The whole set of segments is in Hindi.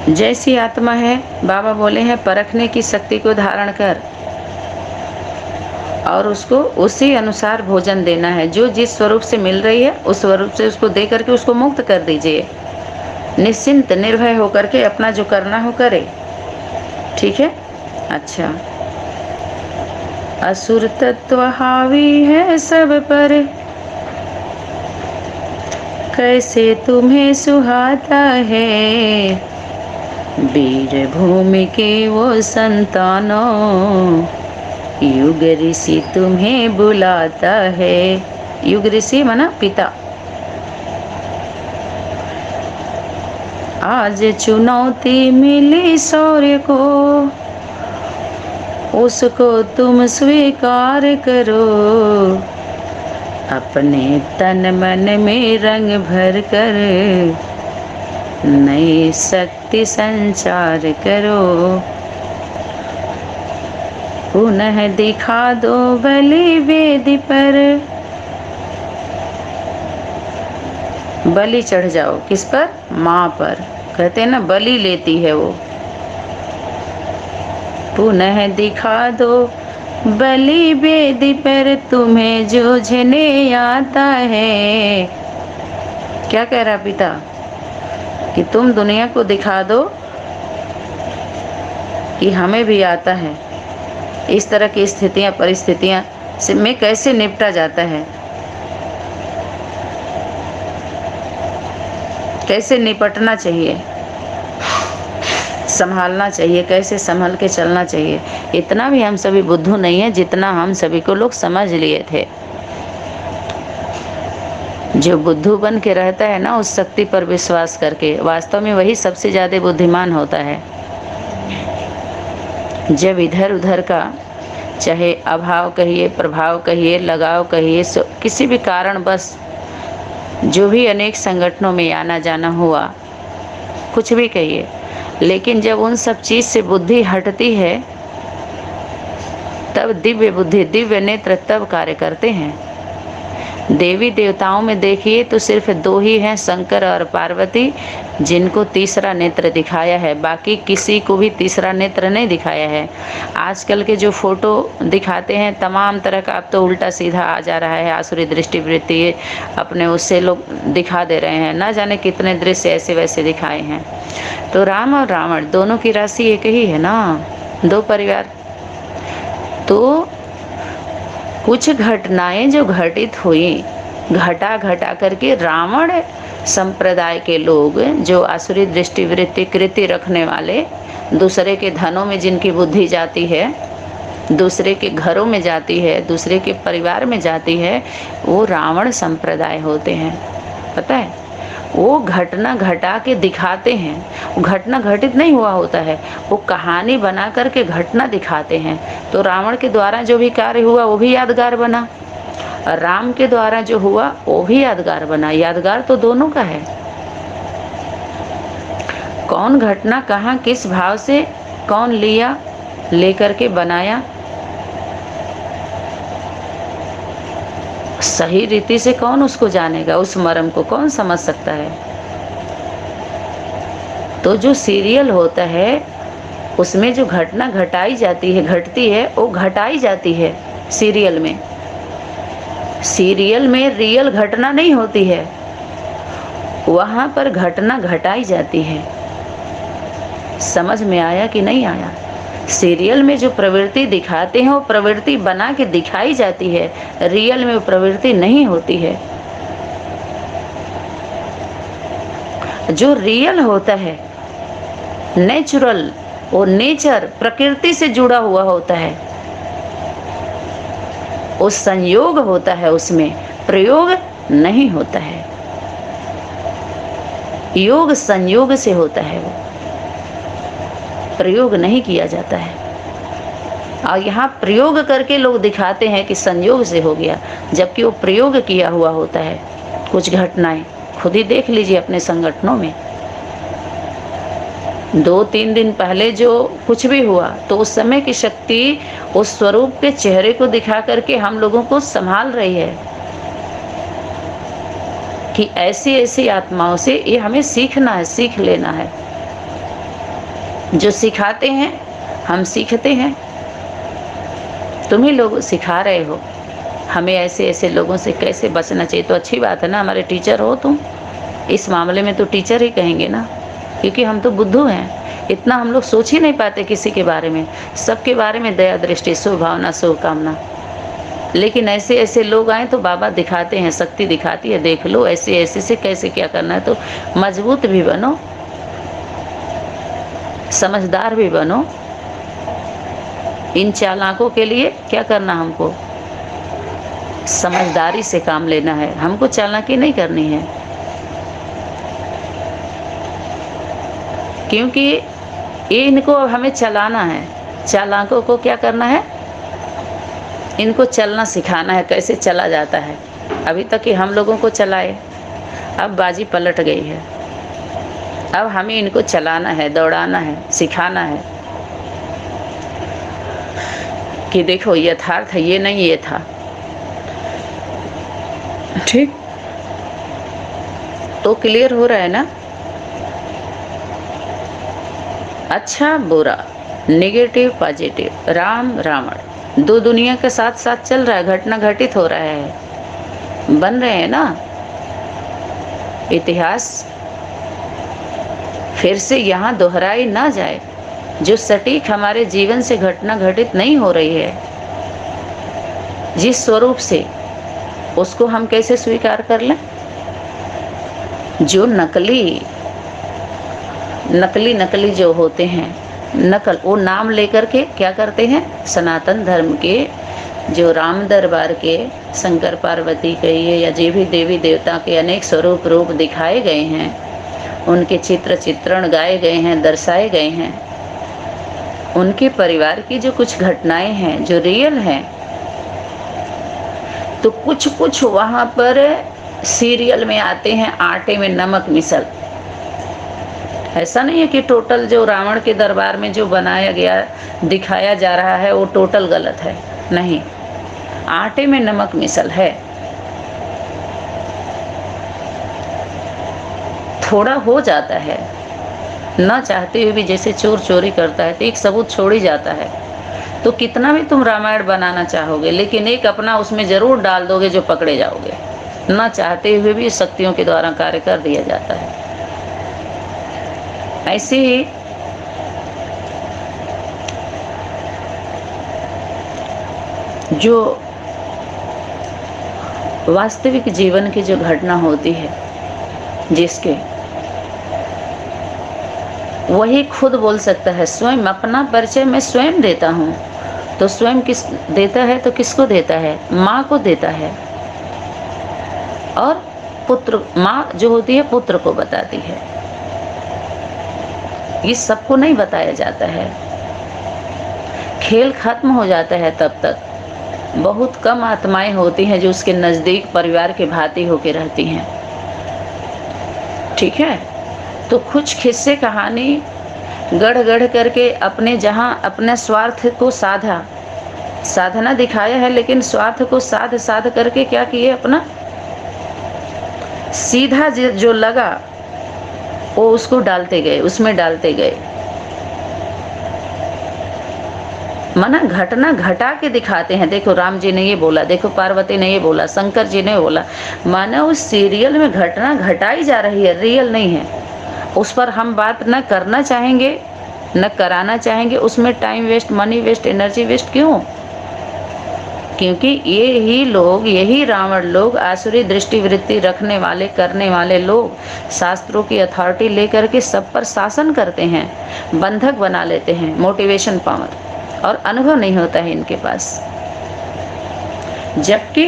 जैसी आत्मा है, बाबा बोले हैं परखने की शक्ति को धारण कर और उसको उसी अनुसार भोजन देना है। जो जिस स्वरूप से मिल रही है उस स्वरूप से उसको दे करके उसको मुक्त कर दीजिए। निश्चिंत निर्भय होकर के अपना जो करना हो करे। ठीक है। अच्छा, असुर तत्व हावी है सब पर, कैसे तुम्हें सुहाता है, वीर भूमि के वो संतानों, युग ऋषि तुम्हें बुलाता है। युग ऋषि माना पिता। आज चुनौती मिली शौर्य को, उसको तुम स्वीकार करो, अपने तन मन में रंग भर कर नई शक्ति संचार करो। पुनः दिखा दो बलि वेदी पर, बलि चढ़ जाओ। किस पर? माँ पर। कहते हैं ना बलि लेती है वो। पुनः दिखा दो बलि वेदी पर, तुम्हें जूझने आता है। क्या कह रहा पिता कि तुम दुनिया को दिखा दो कि हमें भी आता है, इस तरह की स्थितियां परिस्थितियां से में कैसे निपटा जाता है, कैसे निपटना चाहिए, संभालना चाहिए, कैसे संभल के चलना चाहिए। इतना भी हम सभी बुद्धू नहीं है जितना हम सभी को लोग समझ लिए थे। जो बुद्धू बन के रहता है ना उस शक्ति पर विश्वास करके, वास्तव में वही सबसे ज्यादा बुद्धिमान होता है। जब इधर उधर का चाहे अभाव कहिए, प्रभाव कहिए, लगाव कहिए, किसी भी कारण बस जो भी अनेक संगठनों में आना जाना हुआ, कुछ भी कहिए, लेकिन जब उन सब चीज से बुद्धि हटती है तब दिव्य बुद्धि, दिव्य नेत्र तब कार्य करते हैं। देवी देवताओं में देखिए तो सिर्फ दो ही हैं, शंकर और पार्वती, जिनको तीसरा नेत्र दिखाया है। बाकी किसी को भी तीसरा नेत्र नहीं दिखाया है। आजकल के जो फोटो दिखाते हैं तमाम तरह का, अब तो उल्टा सीधा आ जा रहा है, आसुरी दृष्टिवृत्ति अपने उससे लोग दिखा दे रहे हैं। ना जाने कितने दृश्य ऐसे वैसे दिखाए हैं। तो राम और रावण दोनों की राशि एक ही है ना, दो परिवार। तो कुछ घटनाएं जो घटित हुई, घटा घटा करके रावण संप्रदाय के लोग, जो आसुरी दृष्टिवृत्ति कृति रखने वाले, दूसरे के धनों में जिनकी बुद्धि जाती है, दूसरे के घरों में जाती है, दूसरे के परिवार में जाती है, वो रावण संप्रदाय होते हैं। पता है, वो घटना घटा के दिखाते हैं। वो घटना घटित नहीं हुआ होता है, वो कहानी बना करके घटना दिखाते हैं। तो रावण के द्वारा जो भी कार्य हुआ वो भी यादगार बना, और राम के द्वारा जो हुआ वो भी यादगार बना। यादगार तो दोनों का है। कौन घटना कहाँ किस भाव से कौन लिया, लेकर के बनाया, सही रीति से कौन उसको जानेगा, उस मर्म को कौन समझ सकता है। तो जो सीरियल होता है उसमें जो घटना घटाई जाती है, घटती है, वो घटाई जाती है सीरियल में। सीरियल में रियल घटना नहीं होती है, वहां पर घटना घटाई जाती है। समझ में आया कि नहीं आया? सीरियल में जो प्रवृत्ति दिखाते हैं वो प्रवृत्ति बना के दिखाई जाती है, रियल में वो प्रवृत्ति नहीं होती है। जो रियल होता है, नेचुरल, वो नेचर प्रकृति से जुड़ा हुआ होता है, वो संयोग होता है, उसमें प्रयोग नहीं होता है। योग संयोग से होता है, वो प्रयोग नहीं किया जाता है। और यहाँ प्रयोग करके लोग दिखाते हैं कि संयोग से हो गया, जबकि वो प्रयोग किया हुआ होता है। कुछ घटनाएं खुद ही देख लीजिए अपने संगठनों में। 2-3 दिन पहले जो कुछ भी हुआ तो उस समय की शक्ति उस स्वरूप के चेहरे को दिखा करके हम लोगों को संभाल रही है कि ऐसी ऐसी आत्माओं से ये हमें सीखना है, सीख लेना है। जो सिखाते हैं हम सीखते हैं। तुम ही लोग सिखा रहे हो हमें ऐसे ऐसे लोगों से कैसे बचना चाहिए। तो अच्छी बात है ना, हमारे टीचर हो तुम। इस मामले में तो टीचर ही कहेंगे ना, क्योंकि हम तो बुद्धू हैं। इतना हम लोग सोच ही नहीं पाते किसी के बारे में, सबके बारे में दया दृष्टि, शुभभावना, शुभकामना। लेकिन ऐसे ऐसे लोग आए तो बाबा दिखाते हैं, शक्ति दिखाती है, देख लो ऐसे ऐसे से कैसे क्या करना है। तो मजबूत भी बनो, समझदार भी बनो। इन चालाकों के लिए क्या करना, हमको समझदारी से काम लेना है, हमको चालाकी नहीं करनी है। क्योंकि ये इनको हमें चलाना है, चालाकों को क्या करना है, इनको चलना सिखाना है, कैसे चला जाता है। अभी तक कि हम लोगों को चलाए, अब बाजी पलट गई है। अब हमें इनको चलाना है, दौड़ाना है, सिखाना है कि देखो यथार्थ है, ये नहीं ये था। ठीक, तो क्लियर हो रहा है ना। अच्छा बुरा, नेगेटिव पॉजिटिव, राम रावण, दो दुनिया के साथ साथ चल रहा है, घटना घटित हो रहा है, बन रहे हैं ना। इतिहास फिर से यहाँ दोहराई ना जाए। जो सटीक हमारे जीवन से घटना घटित नहीं हो रही है, जिस स्वरूप से, उसको हम कैसे स्वीकार कर लें। जो नकली जो होते हैं, नकल, वो नाम लेकर के क्या करते हैं, सनातन धर्म के जो राम दरबार के, शंकर पार्वती कहिए या जो भी देवी देवता के अनेक स्वरूप रूप दिखाए गए हैं, उनके चित्रण गाए गए हैं, दर्शाए गए हैं, उनके परिवार की जो कुछ घटनाएं हैं जो रियल हैं, तो कुछ वहाँ पर सीरियल में आते हैं आटे में नमक मिसल। ऐसा नहीं है कि टोटल जो रावण के दरबार में जो बनाया गया दिखाया जा रहा है वो टोटल गलत है, नहीं, आटे में नमक मिसल है। थोड़ा हो जाता है, ना चाहते हुए भी, जैसे चोर चोरी करता है तो एक सबूत छोड़ ही जाता है। तो कितना भी तुम रामायण बनाना चाहोगे, लेकिन एक अपना उसमें जरूर डाल दोगे जो पकड़े जाओगे। ना चाहते हुए भी शक्तियों के द्वारा कार्य कर दिया जाता है। ऐसे ही जो वास्तविक जीवन की जो घटना होती है, जिसके वही खुद बोल सकता है। स्वयं अपना परिचय मैं स्वयं देता हूँ, तो स्वयं किस देता है, तो किसको देता है, माँ को देता है। और पुत्र, माँ जो होती है पुत्र को बताती है। ये सबको नहीं बताया जाता है। खेल खत्म हो जाता है तब तक। बहुत कम आत्माएं होती हैं जो उसके नज़दीक परिवार के भांति होके रहती हैं। ठीक है, तो कुछ किस्से कहानी गढ़ करके अपने जहाँ अपने स्वार्थ को साधना दिखाया है, लेकिन स्वार्थ को साध करके क्या किए, अपना सीधा जो लगा वो उसको डालते गए, उसमें डालते गए। माना घटना घटा के दिखाते हैं। देखो राम जी ने ये बोला, देखो पार्वती ने ये बोला, शंकर जी ने बोला। माना उस सीरियल में घटना घटाई जा रही है, रियल नहीं है। उस पर हम बात न करना चाहेंगे, न कराना चाहेंगे। उसमें time waste, money waste, energy waste क्यों? क्योंकि ये ही लोग, यही रावण लोग, आसुरी दृष्टि वृत्ति रखने वाले, करने वाले लोग, शास्त्रों की अथॉरिटी लेकर के सब पर शासन करते हैं, बंधक बना लेते हैं, मोटिवेशन पावर, और अनुभव नहीं होता है इनके पास। जबकि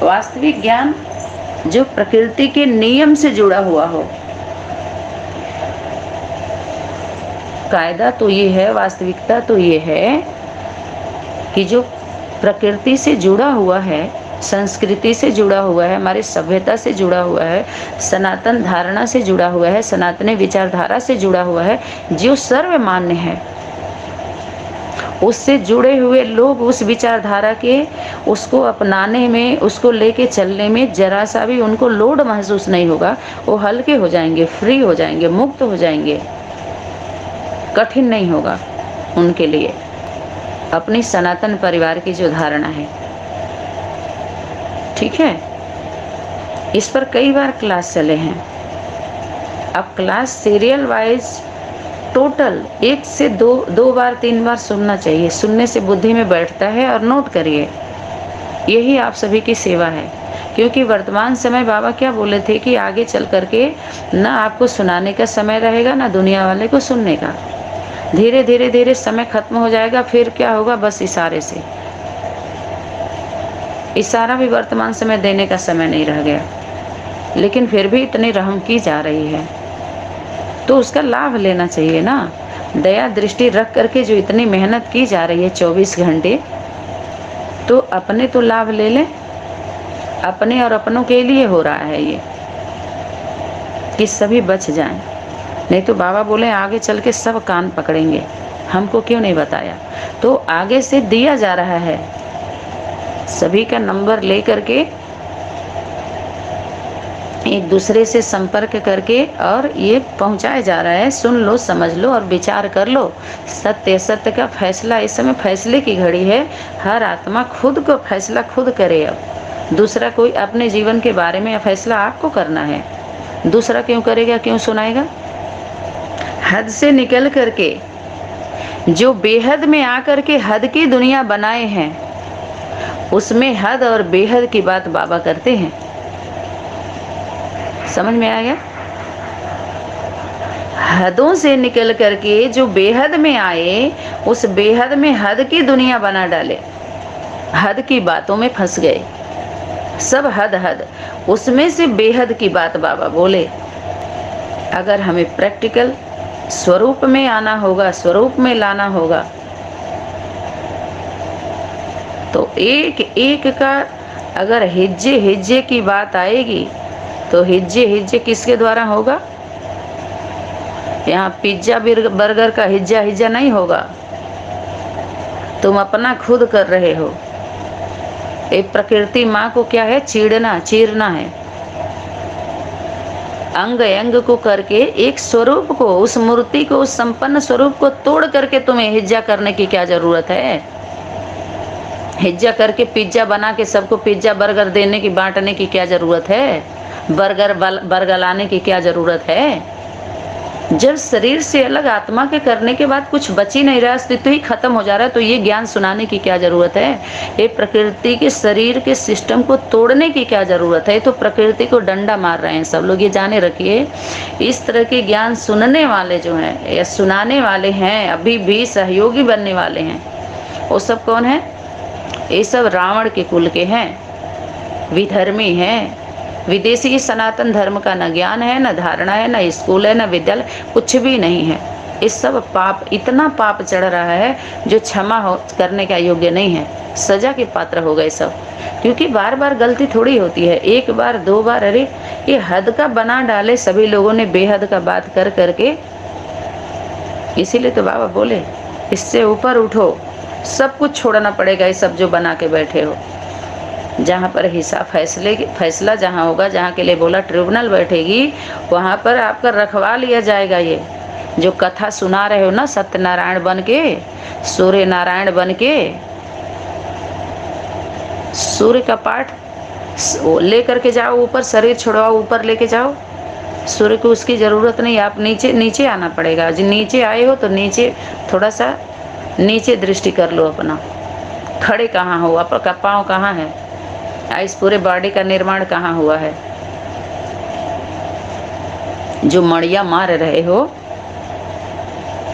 वास्तविक ज्ञान जो प्रकृति के नियम से जुड़ा हुआ हो, कायदा तो ये है, वास्तविकता तो ये है कि जो प्रकृति से जुड़ा हुआ है, संस्कृति से जुड़ा हुआ है, हमारी सभ्यता से जुड़ा हुआ है, सनातन धारणा से जुड़ा हुआ है, सनातनी विचारधारा से जुड़ा हुआ है, जो सर्वमान्य है, उससे जुड़े हुए लोग उस विचारधारा के, उसको अपनाने में, उसको लेके चलने में जरा सा भी उनको लोड महसूस नहीं होगा। वो हल्के हो जाएंगे, फ्री हो जाएंगे, मुक्त हो जाएंगे। कठिन नहीं होगा उनके लिए। अपनी सनातन परिवार की जो धारणा है, ठीक है, इस पर कई बार क्लास चले हैं। अब क्लास सीरियल वाइज टोटल 1 से 2 बार 3 बार सुनना चाहिए। सुनने से बुद्धि में बैठता है। और नोट करिए, यही आप सभी की सेवा है। क्योंकि वर्तमान समय बाबा क्या बोले थे कि आगे चल करके ना आपको सुनाने का समय रहेगा, ना दुनिया वाले को सुनने का। धीरे धीरे धीरे समय खत्म हो जाएगा। फिर क्या होगा, बस इशारे से। इशारा भी वर्तमान समय देने का समय नहीं रह गया। लेकिन फिर भी इतनी रहम की जा रही है तो उसका लाभ लेना चाहिए ना। दया दृष्टि रख करके जो इतनी मेहनत की जा रही है 24 घंटे, तो अपने तो लाभ ले लें। अपने और अपनों के लिए हो रहा है ये, कि सभी बच जाएं। नहीं तो बाबा बोले आगे चल के सब कान पकड़ेंगे, हमको क्यों नहीं बताया। तो आगे से दिया जा रहा है, सभी का नंबर ले करके एक दूसरे से संपर्क करके और ये पहुंचाया जा रहा है। सुन लो, समझ लो और विचार कर लो। सत्य सत्य का फैसला, इस समय फैसले की घड़ी है। हर आत्मा खुद को फैसला खुद करे। अब दूसरा कोई अपने जीवन के बारे में फैसला आपको करना है। दूसरा क्यों करेगा, क्यों सुनाएगा। हद से निकल करके जो बेहद में आकर के हद की दुनिया बनाए हैं, उसमें हद और बेहद की बात बाबा करते हैं। समझ में आया। हदों से निकल करके जो बेहद में आए, उस बेहद में हद की दुनिया बना डाले। हद की बातों में फंस गए, सब हद हद। उसमें से बेहद की बात बाबा बोले। अगर हमें प्रैक्टिकल स्वरूप में आना होगा, स्वरूप में लाना होगा, तो एक एक का अगर हिज्जे हिज्जे की बात आएगी, तो हिज्जे हिज्जे किसके द्वारा होगा। यहाँ पिज्जा बर्गर का हिज्जा हिज्जा नहीं होगा। तुम अपना खुद कर रहे हो। एक प्रकृति माँ को क्या है, चीरना है। अंग अंग को करके एक स्वरूप को, उस मूर्ति को, उस संपन्न स्वरूप को तोड़ करके तुम्हें हिज्जा करने की क्या जरूरत है। हिज्जा करके पिज्जा बना के सबको पिज्जा बर्गर देने की, बांटने की क्या जरूरत है। बर्गर लाने की क्या जरूरत है। जब शरीर से अलग आत्मा के करने के बाद कुछ बच ही नहीं रहा, अस्तित्व ही खत्म हो जा रहा है, तो ये ज्ञान सुनाने की क्या जरूरत है। ये प्रकृति के शरीर के सिस्टम को तोड़ने की क्या जरूरत है। तो प्रकृति को डंडा मार रहे हैं सब लोग, ये जाने रखिए। इस तरह के ज्ञान सुनने वाले जो हैं या सुनाने वाले हैं, अभी भी सहयोगी बनने वाले हैं, वो सब कौन है। ये सब रावण के कुल के हैं, विधर्मी हैं। विदेशी सनातन धर्म का न ज्ञान है, न धारणा है, न स्कूल है, न विद्यालय, कुछ भी नहीं है। इस सब पाप, इतना पाप चढ़ रहा है जो क्षमा करने का योग्य नहीं है। सजा के पात्र हो गए सब। क्योंकि बार बार गलती थोड़ी होती है, एक बार 2 बार। अरे ये हद का बना डाले सभी लोगों ने, बेहद का बात कर करके। इसीलिए तो बाबा बोले इससे ऊपर उठो, सब कुछ छोड़ना पड़ेगा। ये सब जो बना के बैठे हो, जहाँ पर हिसाब फैसला जहाँ होगा, जहाँ के लिए बोला ट्रिब्यूनल बैठेगी, वहाँ पर आपका रखवा लिया जाएगा। ये जो कथा सुना रहे हो ना, सत्यनारायण बन के, सूर्य नारायण बन के, सूर्य का पाठ लेकर के जाओ ऊपर, शरीर छुड़वाओ, ऊपर लेके जाओ। सूर्य को उसकी ज़रूरत नहीं, आप नीचे नीचे आना पड़ेगा। जो नीचे आए हो तो नीचे थोड़ा सा नीचे दृष्टि कर लो अपना। खड़े कहाँ हो, आपका पाँव कहाँ है, इस पूरे बॉडी का निर्माण कहाँ हुआ है। जो मड़िया मार रहे हो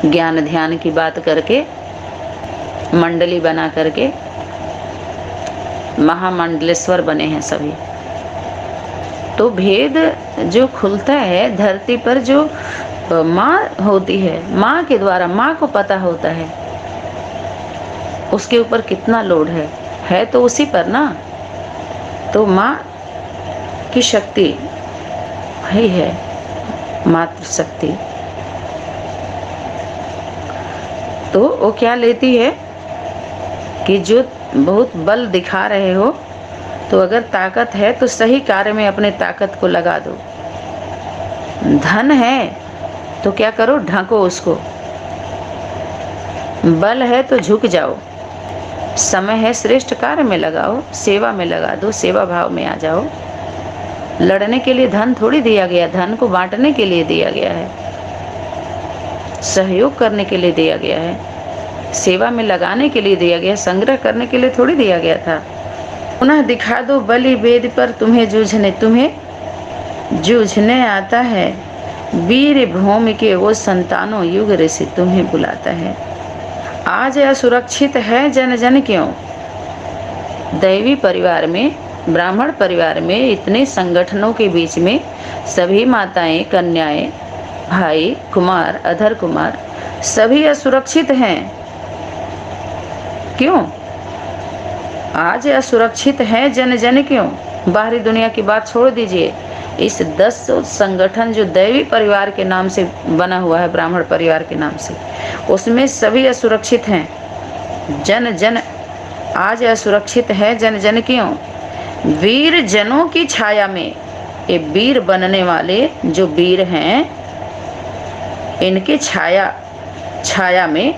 ज्ञान ध्यान की बात करके, मंडली बना करके, महामंडलेश्वर बने हैं सभी। तो भेद जो खुलता है धरती पर, जो माँ होती है, माँ के द्वारा, माँ को पता होता है उसके ऊपर कितना लोड है तो उसी पर ना। तो माँ की शक्ति ही है, मातृ शक्ति। तो वो क्या लेती है कि जो बहुत बल दिखा रहे हो, तो अगर ताकत है तो सही कार्य में अपने ताकत को लगा दो। धन है तो क्या करो, ढको उसको। बल है तो झुक जाओ, समय है श्रेष्ठ कार्य में लगाओ, सेवा में लगा दो, सेवा भाव में आ जाओ। लड़ने के लिए धन थोड़ी दिया गया, धन को बांटने के लिए दिया गया है, सहयोग करने के लिए दिया गया है, सेवा में लगाने के लिए दिया गया, संग्रह करने के लिए थोड़ी दिया गया था। पुनः दिखा दो बलि वेद पर तुम्हें जूझने आता है, वीर भूमि के वो संतानों युग ऋषि तुम्हें बुलाता है। आज असुरक्षित है जन जन क्यों। दैवी परिवार में, ब्राह्मण परिवार में, इतने संगठनों के बीच में सभी माताएं, कन्याएं, भाई, कुमार, अधर कुमार सभी असुरक्षित हैं। क्यों? आज असुरक्षित है जन जन क्यों। बाहरी दुनिया की बात छोड़ दीजिए, इस 10 संगठन जो दैवी परिवार के नाम से बना हुआ है, ब्राह्मण परिवार के नाम से, उसमें सभी असुरक्षित हैं। जन जन आज असुरक्षित है जन जन क्यों। वीर जनों की छाया में, ये वीर बनने वाले जो वीर हैं, इनकी छाया में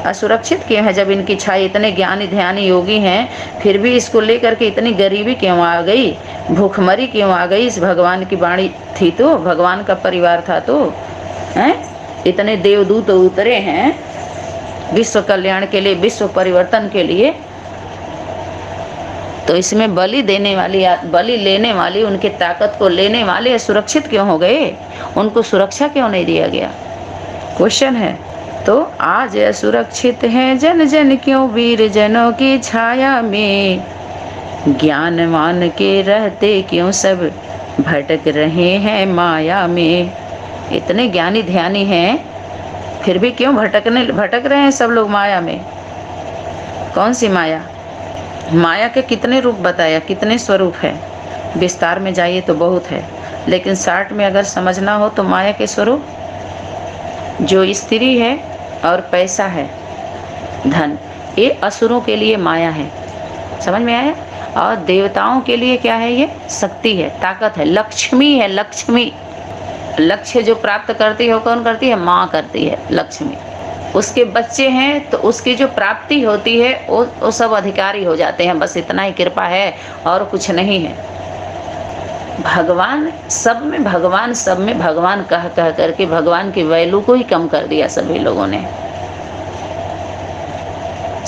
असुरक्षित क्यों है। जब इनकी छाया, इतने ज्ञानी ध्यानी योगी हैं, फिर भी इसको लेकर के इतनी गरीबी क्यों आ गई, भूखमरी क्यों आ गई। इस भगवान की वाणी थी तो, भगवान का परिवार था तो, हैं इतने देवदूत उतरे हैं विश्व कल्याण के लिए, विश्व परिवर्तन के लिए, तो इसमें बलि देने वाली, बलि लेने वाली, उनके ताकत को लेने वाले सुरक्षित क्यों हो गए, उनको सुरक्षा क्यों नहीं दिया गया, क्वेश्चन है। तो आज असुरक्षित है जन जन क्यों, वीर जनों की छाया में ज्ञानवान के रहते क्यों सब भटक रहे हैं माया में। इतने ज्ञानी ध्यानी हैं, फिर भी क्यों भटक रहे हैं सब लोग माया में। कौन सी माया? माया के कितने रूप बताया, कितने स्वरूप है, विस्तार में जाइए तो बहुत है, लेकिन शार्ट में अगर समझना हो तो माया के स्वरूप जो स्त्री है और पैसा है, धन, ये असुरों के लिए माया है, समझ में आया। और देवताओं के लिए क्या है, ये शक्ति है, ताकत है, लक्ष्मी है। लक्ष्मी, लक्ष्य जो प्राप्त करती है वो कौन करती है? माँ करती है, लक्ष्मी। उसके बच्चे हैं तो उसकी जो प्राप्ति होती है वो सब अधिकारी हो जाते हैं, बस इतना ही कृपा है और कुछ नहीं है। भगवान सब में, भगवान सब में, भगवान कह करके भगवान की वैल्यू को ही कम कर दिया सभी लोगों ने।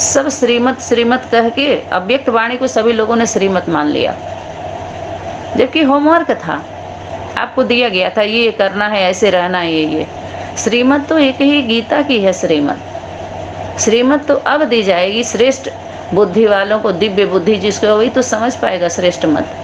सब श्रीमत श्रीमत कह के अव्यक्त वाणी को सभी लोगों ने श्रीमत मान लिया, जबकि होमवर्क था, आपको दिया गया था ये करना है, ऐसे रहना है। ये श्रीमत तो एक ही गीता की है। श्रीमत तो अब दी जाएगी श्रेष्ठ बुद्धि वालों को, दिव्य बुद्धि जिसको, वही तो समझ पाएगा श्रेष्ठ मत।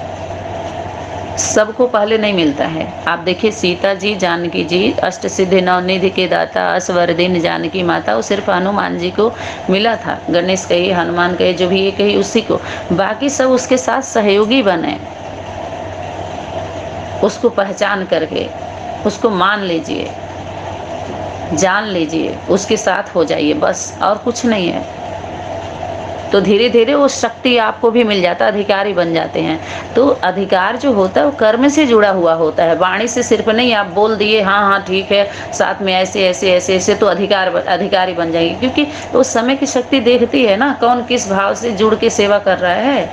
सबको पहले नहीं मिलता है। आप देखिए सीता जी, जानकी जी, अष्ट सिद्धि नवनिधि के दाता, असवरदीन जानकी माता, वो सिर्फ हनुमान जी को मिला था। गणेश कही, हनुमान कही, जो भी ये कही उसी को, बाकी सब उसके साथ सहयोगी बने। उसको पहचान करके उसको मान लीजिए, जान लीजिए, उसके साथ हो जाइए, बस और कुछ नहीं है। तो धीरे धीरे वो शक्ति आपको भी मिल जाता है, अधिकारी बन जाते हैं। तो अधिकार जो होता है वो कर्म से जुड़ा हुआ होता है, वाणी से सिर्फ नहीं। आप बोल दिए हाँ हाँ ठीक है, साथ में ऐसे ऐसे ऐसे ऐसे, तो अधिकारी बन जाएगी, क्योंकि वो समय की शक्ति देखती है ना, कौन किस भाव से जुड़ के सेवा कर रहा है।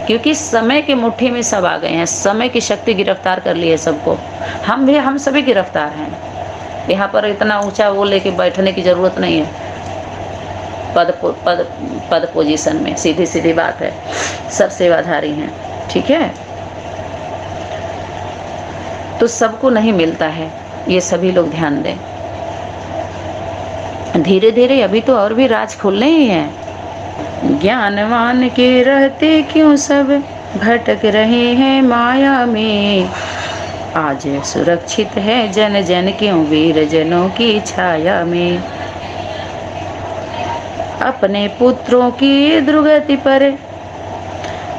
क्योंकि समय के मुट्ठी में सब आ गए हैं, समय की शक्ति गिरफ्तार कर ली है सबको। हम सभी गिरफ्तार हैं। यहाँ पर इतना ऊंचा वो लेके बैठने की जरूरत नहीं है, पद पोजीशन में, सीधी सीधी बात है, सब सेवाधारी हैं, ठीक है। तो सबको नहीं मिलता है, ये सभी लोग ध्यान दें। धीरे धीरे अभी तो और भी राज खुलने ही हैं। ज्ञानवान के रहते क्यों सब भटक रहे हैं माया में, आज सुरक्षित है जन जन क्यों वीर जनों की छाया में। अपने पुत्रों की दुर्गति पर,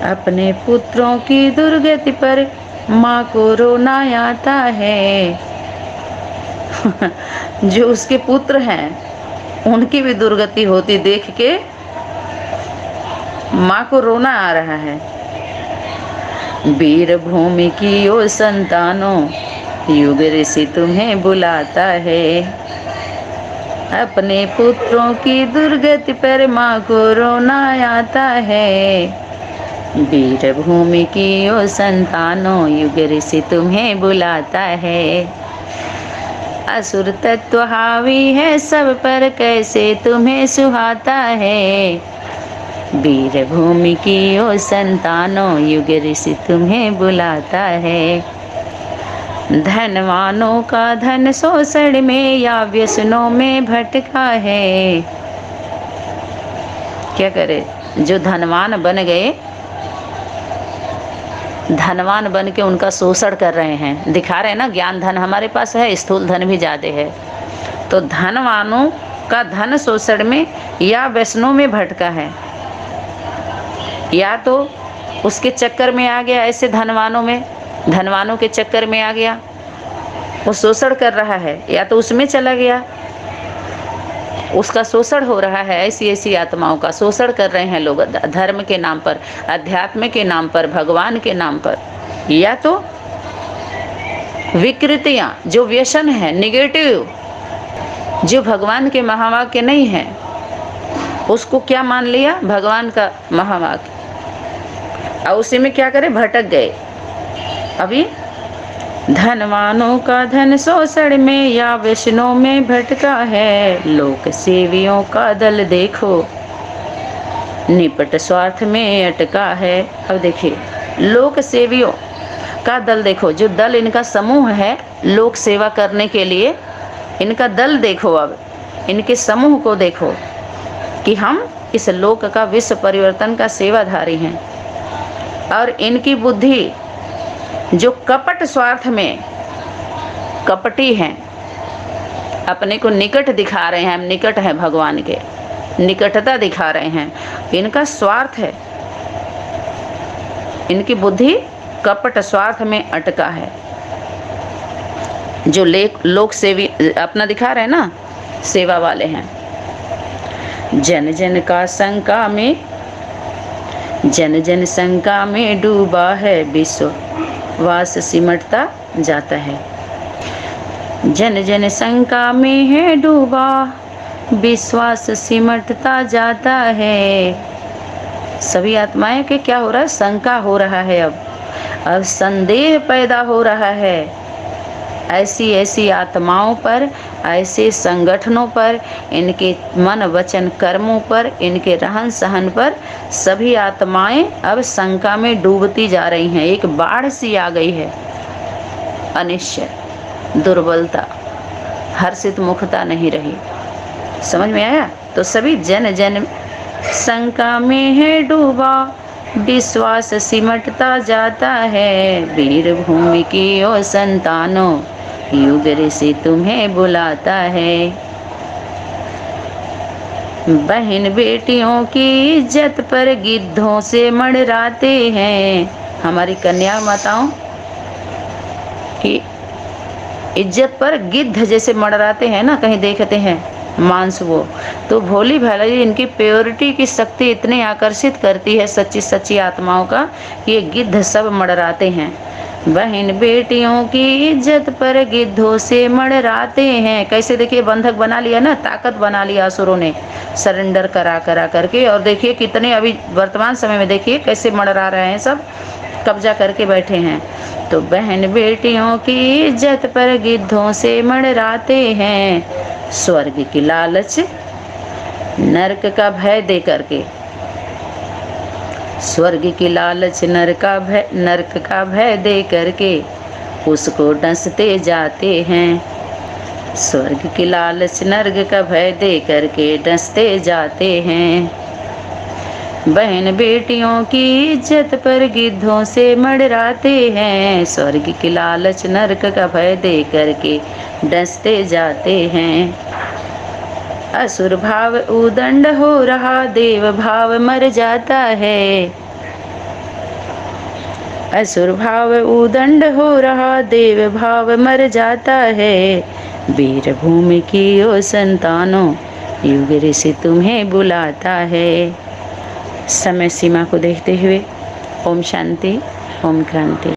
अपने पुत्रों की दुर्गति पर माँ को रोना आता है। जो उसके पुत्र हैं उनकी भी दुर्गति होती देख के माँ को रोना आ रहा है। वीर भूमि की ओ संतानों, युग ऋषि तुम्हें बुलाता है। अपने पुत्रों की दुर्गति पर माँ को रोना आता है। वीर भूमि की ओ संतानों, युग ऋषि तुम्हें बुलाता है। असुर तत्व हावी है सब पर, कैसे तुम्हें सुहाता है। वीर भूमि की ओ संतानों, युग ऋषि तुम्हें बुलाता है। धनवानों का धन शोषण में या व्यसनों में भटका है। क्या करे, जो धनवान बन गए, धनवान बन के उनका शोषण कर रहे हैं, दिखा रहे हैं ना, ज्ञान धन हमारे पास है, स्थूल धन भी ज्यादा है। तो धनवानों का धन शोषण में या व्यसनों में भटका है, या तो उसके चक्कर में आ गया, ऐसे धनवानों के चक्कर में आ गया, वो शोषण कर रहा है, या तो उसमें चला गया, उसका शोषण हो रहा है। ऐसी आत्माओं का शोषण कर रहे हैं लोग, धर्म के नाम पर, अध्यात्म के नाम पर, भगवान के नाम पर। या तो विकृतियां, जो व्यसन है, निगेटिव, जो भगवान के महावाक्य नहीं है, उसको क्या मान लिया, भगवान का महावाक्य, और उसी में क्या करे, भटक गए। अभी धनवानों का धन शोषण में या व्यसनों में भटका है। लोक सेवियों का दल देखो, निपट स्वार्थ में अटका है। अब देखिए, लोक सेवियों का दल देखो, जो दल इनका समूह है लोक सेवा करने के लिए, इनका दल देखो, अब इनके समूह को देखो कि हम इस लोक का विश्व परिवर्तन का सेवाधारी हैं। और इनकी बुद्धि जो कपट स्वार्थ में कपटी हैं, अपने को निकट दिखा रहे हैं, हम निकट हैं भगवान के, निकटता दिखा रहे हैं, इनका स्वार्थ है, इनकी बुद्धि कपट स्वार्थ में अटका है। जो लोक सेवी अपना दिखा रहे हैं ना, सेवा वाले हैं। जन जन का शंका में, जन जन शंका में डूबा है विश्व, वास सिमटता जाता है। जन जन शंका में है डूबा, विश्वास सिमटता जाता है। सभी आत्माएं के क्या हो रहा है, शंका हो रहा है, अब संदेह पैदा हो रहा है। ऐसी आत्माओं पर, ऐसे संगठनों पर, इनके मन वचन कर्मों पर, इनके रहन सहन पर सभी आत्माएं अब शंका में डूबती जा रही हैं। एक बाढ़ सी आ गई है, अनिश्चय, दुर्बलता, हर्षित मुखता नहीं रही। समझ में आया? तो सभी जन जन शंका में है डूबा, विश्वास सिमटता जाता है। वीर भूमि की ओ संतानों, युग ऋषि तुम्हें बुलाता है। बहन बेटियों की इज्जत पर गिद्धों से मड़राते हैं। हमारी कन्या माताओं की इज्जत पर गिद्ध जैसे मड़राते हैं ना, कहीं देखते हैं मांस वो, तो भोली भाली इनकी प्योरिटी की शक्ति इतनी आकर्षित करती है सच्ची आत्माओं का कि ये गिद्ध सब मड़राते हैं। बहन बेटियों की इज्जत पर गिद्धों से मड़राते हैं। कैसे, देखिए बंधक बना लिया ना, ताकत बना लिया असुरों ने, सरेंडर करा करके। और देखिए कितने अभी वर्तमान समय में देखिए कैसे मड़रा रहे हैं, सब कब्जा करके बैठे हैं। तो बहन बेटियों की इज्जत पर गिद्धों से मड़राते हैं। स्वर्ग की लालच नरक का भय दे करके, स्वर्ग की लालच नरक का भय दे करके उसको डसते जाते हैं। स्वर्ग की लालच नरक का भय दे करके डसते जाते हैं। बहन बेटियों की इज्जत पर गिद्धों से मड़राते हैं। स्वर्ग की लालच नरक का भय दे करके डसते जाते हैं। असुर भाव उदंड हो रहा, देव भाव मर जाता है। असुर भाव उदंड हो रहा, देव भाव मर जाता है। वीर भूमि की ओ संतानों, युग ऋषि तुम्हें बुलाता है। समय सीमा को देखते हुए ओम शांति, ओम क्रांति।